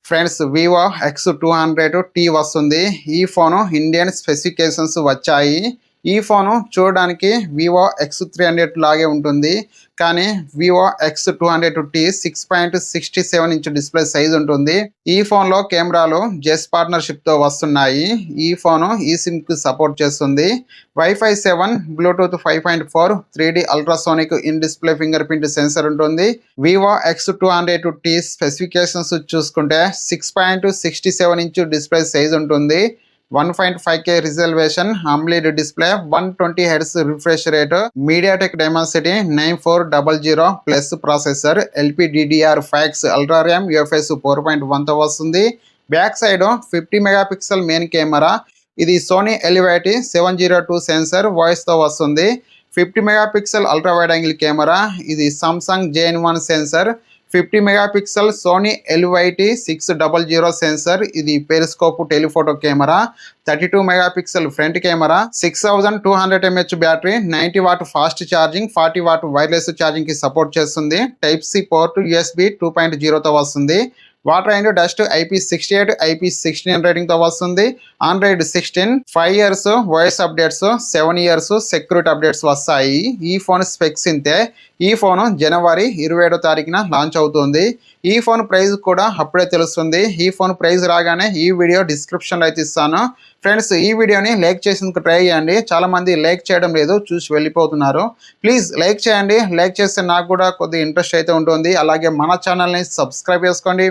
Friends Vivo X200T వస్తుంది. ఈ phone Indian specifications వచ్చాయి. ఈ ఫోను చూడడానికి వివో X300 లాగే ఉంటుంది. కానీ Vivo X200T 6.67 inch display size ఉంటుంది. ఈ ఫోన్లో కెమెరాలు జెస్ పార్ట్నర్షిప్తో వస్తున్నాయి. ఈ ఫోను ఈ సిమ్కి సపోర్ట్ చేస్తుంది. Wifi 7, Bluetooth 5.4, 3D ultrasonic in display finger print sensor ఉంటుంది. వివో X200T స్పెసిఫికేషన్స్ చూసుకుంటే 6.67 ఇంచ్ డిస్ప్లే సైజ్ ఉంటుంది. 1.5K resolution, AMOLED display, 120 Hz refresh rate, MediaTek Dimensity 9400 plus processor, LPDDR5X ultra RAM, UFS 4.1తో వస్తుంది. Back side 50 megapixel main camera. ఇది Sony ఎలివేటి 702 sensor వాయిస్తో వస్తుంది. 50 megapixel ultra wide angle camera. ఇది Samsung JN1 sensor. 50 megapixel Sony ఎలివేటి 600 sensor. ఇది periscope telephoto camera. 32 megapixel front camera. 6200 mAh battery, 90 watt fast charging, 40 what wireless charging కి support చేస్తుంది. Type C port, USB 2.0తో వస్తుంది. Water and dust IP68, IP69 రేటింగ్తో వస్తుంది. Android 16, 5 years voice updates, 7 years security updates వస్తాయి. ఈ phone specs ఇంతే. ఈ phone జనవరి 27వ తారీఖున launch అవుతుంది. ఈ ఫోన్ ప్రైస్ కూడా అప్పుడే తెలుస్తుంది. ఈ ఫోన్ ప్రైస్ రాగానే ఈ వీడియో డిస్క్రిప్షన్లో అయితే ఇస్తాను. ఫ్రెండ్స్, ఈ వీడియోని లైక్ చేసేందుకు ట్రై చేయండి. చాలామంది లైక్ చేయడం లేదు, చూసి వెళ్ళిపోతున్నారు. ప్లీజ్ లైక్ చేయండి. లైక్ చేస్తే నాకు కూడా కొద్దిగా ఇంట్రెస్ట్ అయితే ఉంటుంది. అలాగే మన ఛానల్ని సబ్స్క్రైబ్ చేసుకోండి.